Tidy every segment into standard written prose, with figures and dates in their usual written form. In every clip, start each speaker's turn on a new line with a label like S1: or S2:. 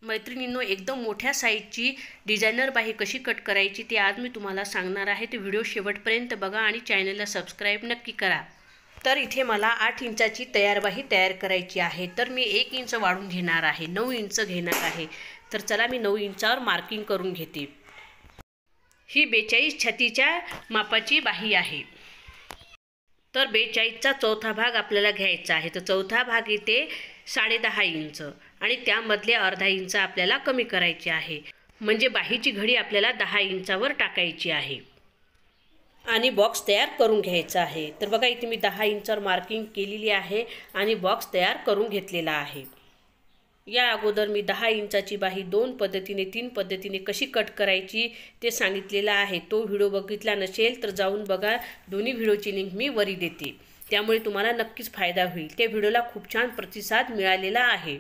S1: मैत्रिणींनो, एकदम मोठ्या साईजची डिझायनर बाही कशी कट करायची ते आज मी तुम्हाला सांगणार आहे। ते व्हिडिओ शेवटपर्यंत बघा आणि चॅनलला सबस्क्राईब नक्की करा। तर इथे मला 8 इंचाची तयार बाही तयार करायची आहे। तर मी 1 इंच वाढून घेणार आहे, 9 इंच घेणार आहे। तर चला मी 9 इंचावर मार्किंग करून घेते। ही 42 छातीच्या मापाची बाही आहे। तर 42चा चौथा भाग आपल्याला घ्यायचा आहे। तर चौथा भाग इथे 10.5 इंच आणि त्यामधले अर्धा इंच आपल्याला कमी करायचे आहे। म्हणजे बाहीची घडी आपल्याला 10 इंचावर टाकायची आहे आणि बॉक्स तयार करून घ्यायचा आहे। तर बघा इथे मी 10 इंचावर मार्किंग केलेली आहे आणि बॉक्स तयार करून घेतलेला आहे। या अगोदर मी 10 इंचाची बाही 2 पद्धतीने 3 पद्धतीने कशी कट करायची ते सांगितलेला आहे। तो व्हिडिओ बघितला नसेल तर जाऊन बघा, दोन्ही व्हिडिओची लिंक मी वरी देते, त्यामुळे तुम्हाला नक्कीच फायदा होईल। त्या व्हिडिओला खूप छान प्रतिसाद मिळालेला आहे।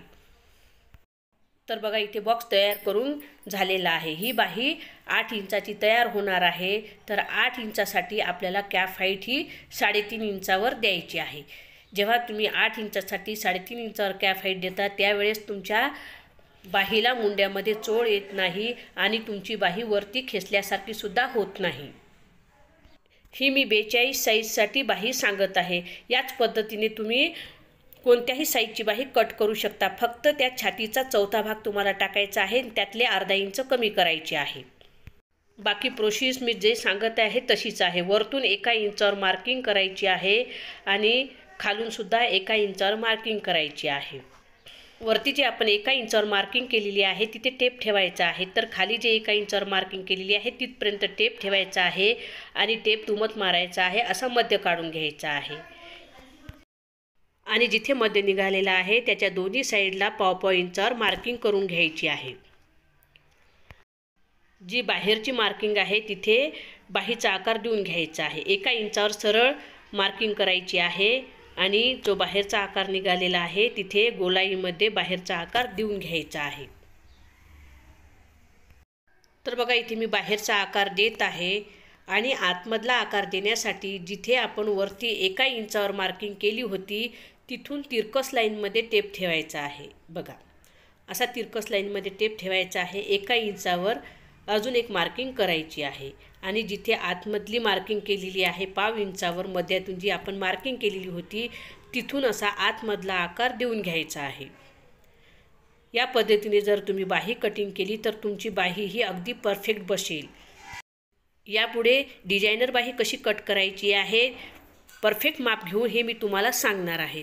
S1: तर बघा इथे बॉक्स तयार करून झालेला आहे। ही बाही 8 इंचाची तयार होणार आहे। तर 8 इंचासाठी आपल्याला कॅप हाईट ही 3.5 इंचावर द्यायची आहे। जेव्हा तुम्ही 8 इंचासाठी 3.5 इंचावर कॅप हाईट देता त्यावेळेस तुमच्या बाहीला मुंड्यामध्ये चोळ येत नाही आणि तुमची बाही वरती खेचल्यासारखी सुद्धा होत नाही। ही मी 42 साईजसाठी बाही सांगत आहे। याच पद्धतीने तुम्ही कोणत्याही साईजची बाही कट करू शकता। फक्त त्या छातीचा चौथा भाग तुम्हाला टाकायचा आहे, त्यातले अर्धा इंच कमी करायचे आहे। बाकी प्रोसेस मी जे सांगत आहे तशीच आहे। वरतून 1 इंचावर मार्किंग करायची आहे आणि खालून सुद्धा 1 इंचावर मार्किंग करायची आहे। वरती जे आपण 1 इंचावर मार्किंग केलेली आहे तिथे टेप ठेवायचा आहे। तर खाली जे 1 इंचावर मार्किंग केलेली आहे तिथपर्यंत टेप ठेवायचा आहे आणि टेप दुमत मारायचा आहे, असा मध्य काढून घ्यायचा आहे। आणि जिथे मध्य निघालेला आहे त्याच्या दोन्ही साईडला पाव इंचावर मार्किंग करून घ्यायची आहे। जी बाहेरची मार्किंग आहे तिथे बाहीचा आकार देऊन घ्यायचा आहे। 1 इंचावर सरळ मार्किंग करायची आहे आणि जो बाहेरचा आकार निघालेला आहे तिथे गोलाईमध्ये बाहेरचा आकार देऊन घ्यायचा आहे। तर बघा इथे मी बाहेरचा आकार देत आहे आणि आतमधला आकार देण्यासाठी जिथे आपण वरती 1 इंचावर मार्किंग केली होती तिथून तिरकस लाईनमध्ये टेप ठेवायचा आहे। बघा असा तिरकस लाईनमध्ये टेप ठेवायचा आहे। 1 इंचावर अजून एक मार्किंग करायची आहे आणि जिथे आतमधली मार्किंग केलेली आहे पाव इंचावर मध्यातून जी आपण मार्किंग केलेली होती तिथून असा आतमधला आकार देऊन घ्यायचा आहे। या पद्धतीने जर तुम्ही बाही कटिंग केली तर तुमची बाही ही अगदी परफेक्ट बसेल। यापुढे डिझायनर बाही कशी कट करायची आहे परफेक्ट माप घेऊन हे मी तुम्हाला सांगणार आहे।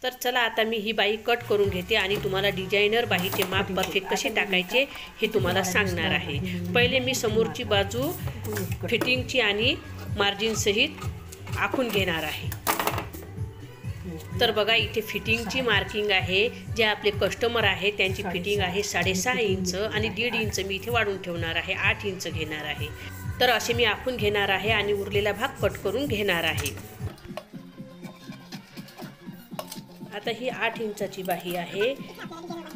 S1: तर चला आता मी ही बाही कट करून घेते आणि तुम्हाला डिझायनर बाहीचे माप परफेक्ट कसे टाकायचे हे तुम्हाला सांगणार आहे। पहिले मी समोरची बाजू फिटिंगची आणि मार्जिन सहित आखून घेणार आहे। तर बघा इथे फिटिंगची मार्किंग आहे। जे आपले कस्टमर आहे त्यांची फिटिंग आहे 6.5 इंच आणि 1.5 इंच मी इथे वाढून ठेवणार आहे, 8 इंच घेणार आहे। तर असे मी आखून घेणार आहे आणि उरलेला भाग कट करून घेणार आहे। आता ही 8 इंचाची बाही आहे।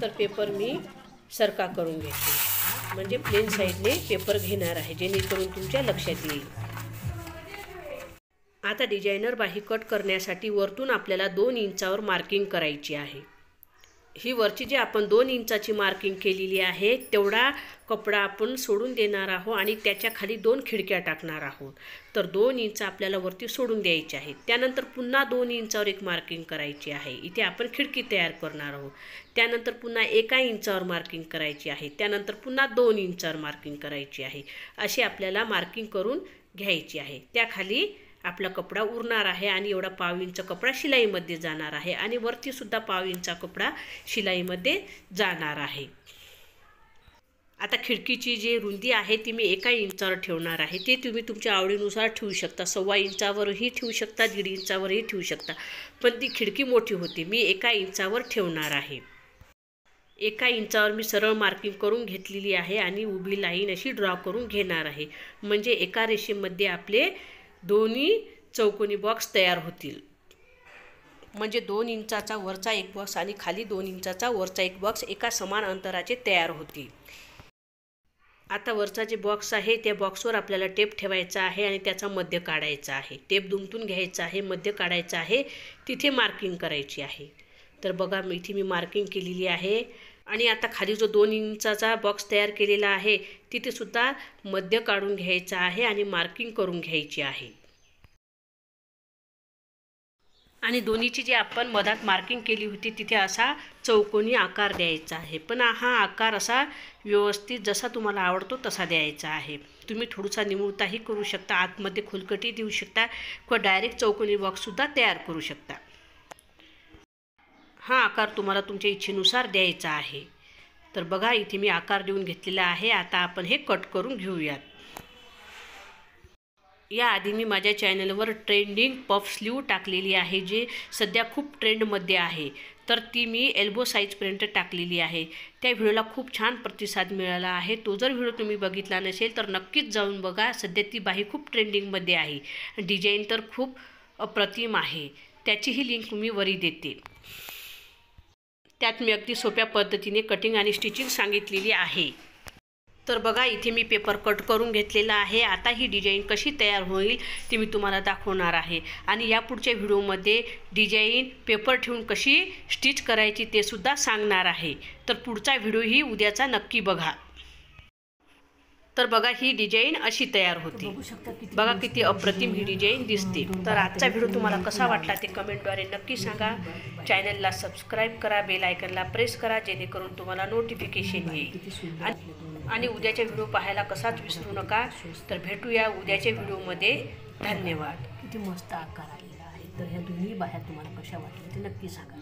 S1: तर पेपर मी सरका करून घेते, म्हणजे प्लेन साईडने पेपर घेणार आहे जेणेकरून तुमच्या लक्षात येईल। आता डिझायनर बाही कट करण्यासाठी वरतून आपल्याला 2 इंचावर मार्किंग करायची आहे। ही वरची जी आपण 2 इंचाची मार्किंग केलेली आहे तेवढा कपडा आपण सोडून देणार आहोत आणि त्याच्या खाली 2 खिडक्या टाकणार आहोत। तर 2 इंच आपल्याला वरती सोडून द्यायचे आहेत। त्यानंतर पुन्हा 2 इंचावर एक मार्किंग करायची आहे। इथे आपण खिडकी तयार करणार आहोत। त्यानंतर पुन्हा 1 इंचावर मार्किंग करायची आहे। त्यानंतर पुन्हा 2 इंचावर मार्किंग करायची आहे। अशी आपल्याला मार्किंग करून घ्यायची आहे। त्याखाली आपला कपडा उरणार आहे आणि एवढा पाव इंच कपडा शिलाईमध्ये जाणार आहे आणि वरती सुद्धा पाव इंचा कपडा शिलाईमध्ये जाणार आहे। आता खिडकीची जी रुंदी आहे ती मी 1 इंचावर ठेवणार आहे। ते तुम्ही तुमच्या आवडीनुसार ठेवू शकता, 1.25 इंचावरही ठेवू शकता, 1.5 इंचावरही ठेवू शकता, पण ती खिडकी मोठी होती। मी 1 इंचावर ठेवणार आहे। 1 इंचावर मी सरळ मार्किंग करून घेतलेली आहे आणि उभी लाईन अशी ड्रॉ करून घेणार आहे, म्हणजे एका रेषेमध्ये आपले दोन्ही चौकोनी बॉक्स तयार होतील। म्हणजे 2 इंचाचा वरचा एक बॉक्स आणि खाली 2 इंचाचा वरचा एक बॉक्स एका समान अंतराचे तयार होतील। आता वरचा जे बॉक्स आहे त्या बॉक्सवर आपल्याला टेप ठेवायचा आहे आणि त्याचा मध्य काढायचा आहे। टेप दुमटून घ्यायचा आहे, मध्य काढायचा आहे, तिथे मार्किंग करायची आहे। तर बघा इथे मी मार्किंग केलेली आहे आणि आता खाली जो 2 इंचाचा बॉक्स तयार केलेला आहे तिथे सुद्धा मध्य काढून घ्यायचा आहे आणि मार्किंग करून घ्यायची आहे. आणि दोन्हीची जी आपण मधात मार्किंग केली होती तिथे असा चौकोनी आकार द्यायचा आहे. पण हा आकार असा व्यवस्थित जसा तुम्हाला आवडतो तसा द्यायचा आहे. तुम्ही थोडासा निमुळताही करू शकता, आतमध्ये खुलकटी देऊ शकता किंवा डायरेक्ट चौकोनी बॉक्ससुद्धा तयार करू शकता. हा आकार तुम्हाला तुमच्या इच्छेनुसार द्यायचा आहे. तर बघा इथे मी आकार देऊन घेतलेला आहे. आता आपण हे कट करून घेऊयात. याआधी मी माझ्या चॅनलवर ट्रेंडिंग पफ स्लीव टाकलेली आहे, जे सध्या खूप ट्रेंडमध्ये आहे. तर ती मी एल्बो साईजपर्यंत टाकलेली आहे. त्या व्हिडिओला खूप छान प्रतिसाद मिळाला आहे. तो जर व्हिडिओ तुम्ही बघितला नसेल तर नक्कीच जाऊन बघा. सध्या ती बाही खूप ट्रेंडिंगमध्ये आहे. डिझाईन तर खूप अप्रतिम आहे. त्याचीही लिंक मी वरी देते. त्यात मी अगदी सोप्या पद्धतीने कटिंग आणि स्टिचिंग सांगितलेली आहे. तर बघा इथे मी पेपर कट करून घेतलेला आहे. आता ही डिझाईन कशी तयार होईल ते मी तुम्हाला दाखवणार आहे. आणि या पुढच्या व्हिडिओमध्ये डिझाईन पेपर ठेवून कशी स्टिच करायची ते सुद्धा सांगणार आहे. तर पुढचा व्हिडिओही उद्याचा नक्की बघा. तर बघा ही डिझाईन अशी तयार होते. बघा किती अप्रतिम ही डिझाईन दिसते. तर आजचा व्हिडिओ तुम्हाला कसा वाटला ते कमेंटद्वारे नक्की सांगा. चॅनलला सबस्क्राईब करा, बेल आयकनला प्रेस करा जेणेकरून तुम्हाला नोटिफिकेशन येईल. आणि उद्याच्या व्हिडिओ पाहायला कसाच विसरू नका. तर भेटूया उद्याच्या व्हिडिओमध्ये. धन्यवाद.
S2: किती मस्त आकार आलेला आहे. तर ह्या दोन्ही बाह्या तुम्हाला कशा वाटल्या ते नक्की सांगा.